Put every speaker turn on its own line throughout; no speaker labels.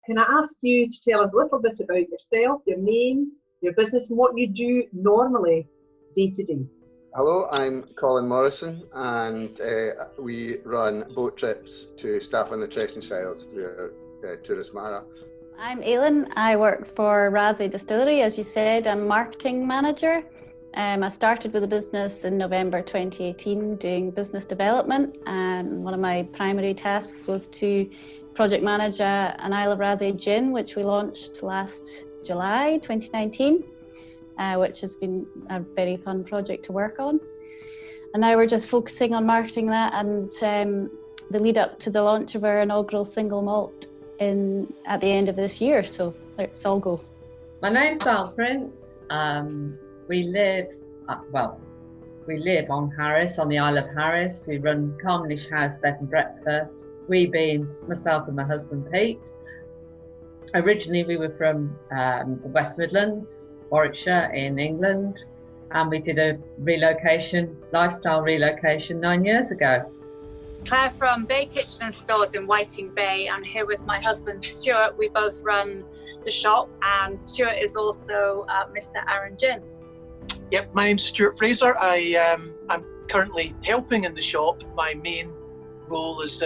Can I ask you to tell us a little bit about yourself, your name, your business, and what you do normally day to day?
Hello, I'm Colin Morrison, and we run boat trips to Stafford-on-the-Treshnish Isles through Tourist Mara.
I'm Aileen. I work for Razzie Distillery, as you said. I'm marketing manager. I started with the business in November 2018 doing business development, and one of my primary tasks was to project manage an Isle of Razzie gin, which we launched last July 2019. Which has been a very fun project to work on. And now we're just focusing on marketing that and the lead up to the launch of our inaugural single malt at the end of this year. So let's all go.
My name's Val Prince. We live on Harris, on the Isle of Harris. We run Carmanish House Bed and Breakfast. We being myself and my husband Pete. Originally we were from the West Midlands, Warwickshire in England, and we did a lifestyle relocation 9 years ago.
Claire from Bay Kitchen and Stores in Whiting Bay. I'm here with my husband Stuart. We both run the shop, and Stuart is also Mr. Aaron Gin.
Yep, my name's Stuart Fraser. I'm currently helping in the shop. My main role is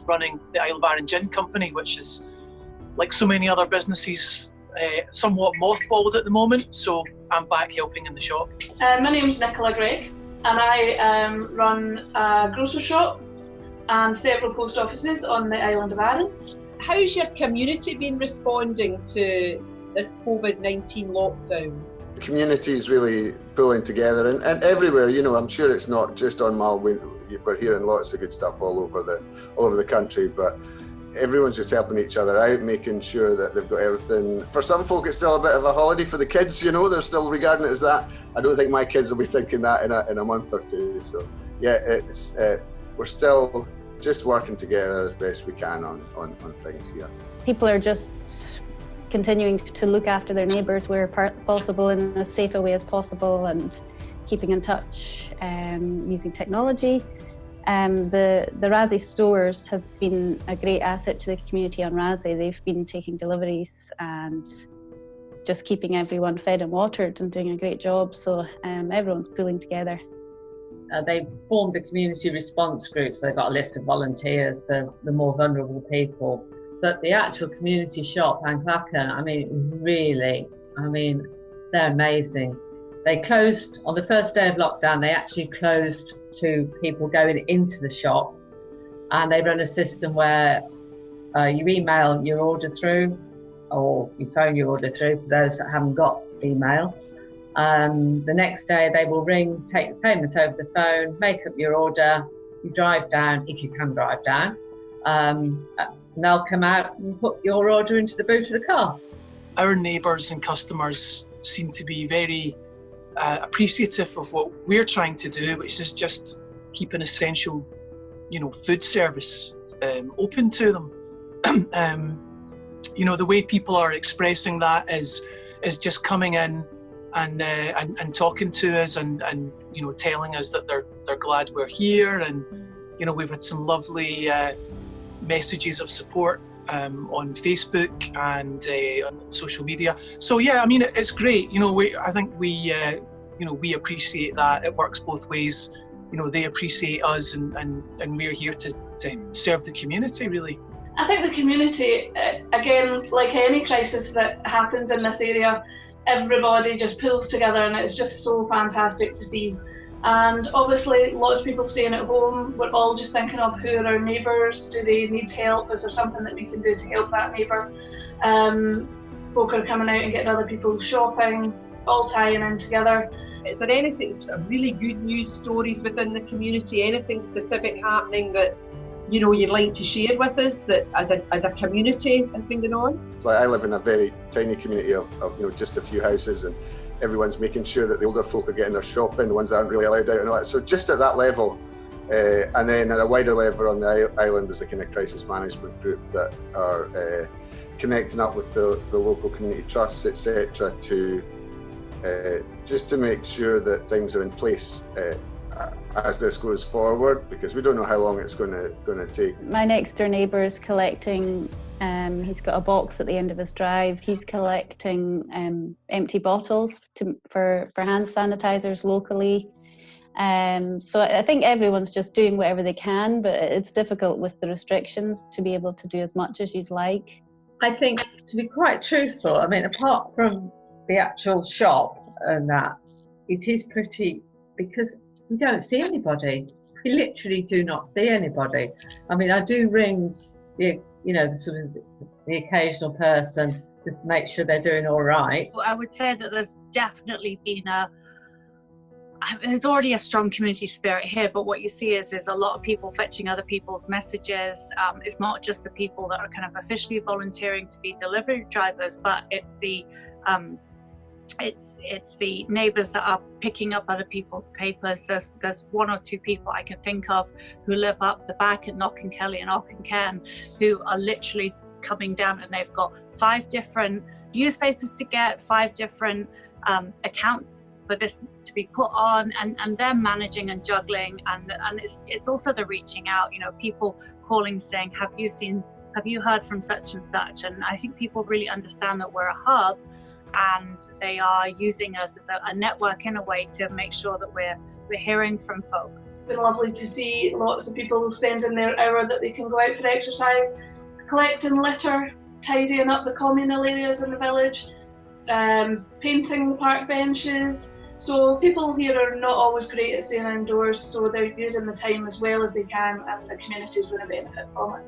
running the Isle of Arran Gin Company, which is, like so many other businesses, somewhat mothballed at the moment, so I'm back helping in the shop.
My name's Nicola Gregg, and I run a grocery shop and several post offices on the island of Arran.
How's your community been responding to this COVID-19 lockdown?
The community is really pulling together, and everywhere. You know, I'm sure it's not just on Mull. We're hearing lots of good stuff all over the country, but everyone's just helping each other out, making sure that they've got everything. For some folk, it's still a bit of a holiday for the kids, you know, they're still regarding it as that. I don't think my kids will be thinking that in a month or two. So yeah, we're still just working together as best we can on things here. People
are just continuing to look after their neighbours where possible in as safe a way as possible, and keeping in touch using technology. The Razzie stores has been a great asset to the community on Razzie. They've been taking deliveries and just keeping everyone fed and watered and doing a great job. So everyone's pulling together.
They formed a community response group, so they've got a list of volunteers for the more vulnerable people. But the actual community shop, Anglachan, they're amazing. They closed on the first day of lockdown. They actually closed to people going into the shop, and they run a system where you email your order through, or you phone your order through for those that haven't got email. The next day they will ring, take the payment over the phone, make up your order, you drive down, if you can drive down, and they'll come out and put your order into the boot of the car.
Our neighbours and customers seem to be very appreciative of what we're trying to do, which is just keep an essential, food service open to them. The way people are expressing that is just coming in and talking to us and telling us that they're glad we're here, and we've had some lovely messages of support on Facebook and on social media. So yeah, it's great. I think we appreciate that. It works both ways. They appreciate us, and we're here to serve the community, really.
I think the community, again, like any crisis that happens in this area, everybody just pulls together, and it's just so fantastic to see. And obviously lots of people staying at home, we're all just thinking of who are our neighbours, do they need help, is there something that we can do to help that neighbour? Folk are coming out and getting other people shopping, all tying in together.
Is there anything, really good news stories within the community, anything specific happening that you'd like to share with us that as a community has been going on?
Like, I live in a very tiny community of just a few houses, and everyone's making sure that the older folk are getting their shopping, the ones that aren't really allowed out and all that. So just at that level, and then at a wider level on the island, there's a kind of crisis management group that are connecting up with the local community trusts, etc., to just to make sure that things are in place as this goes forward, because we don't know how long it's going to take.
My next door neighbour is collecting He's got a box at the end of his drive. He's collecting empty bottles for hand sanitizers locally. So I think everyone's just doing whatever they can, but it's difficult with the restrictions to be able to do as much as you'd like.
I think, to be quite truthful, I mean, apart from the actual shop and that, it is pretty, because we don't see anybody. We literally do not see anybody. I mean, I do ring the, the occasional person just to make sure they're doing all right.
I would say that there's definitely been there's already a strong community spirit here, but what you see is a lot of people fetching other people's messages. It's not just the people that are kind of officially volunteering to be delivery drivers, but it's the neighbours that are picking up other people's papers. There's one or two people I can think of who live up the back at Knock-and-Kelly and Knock-and-Ken who are literally coming down, and they've got 5 different newspapers to get, 5 different accounts for this to be put on, and they're managing and juggling, and it's also the reaching out, people calling saying, have you heard from such and such? And I think people really understand that we're a hub, and they are using us as a network in a way to make sure that we're hearing from folk.
It's been lovely to see lots of people spending their hour that they can go out for exercise, collecting litter, tidying up the communal areas in the village, painting the park benches. So people here are not always great at staying indoors, so they're using the time as well as they can, and the community is going to benefit from it.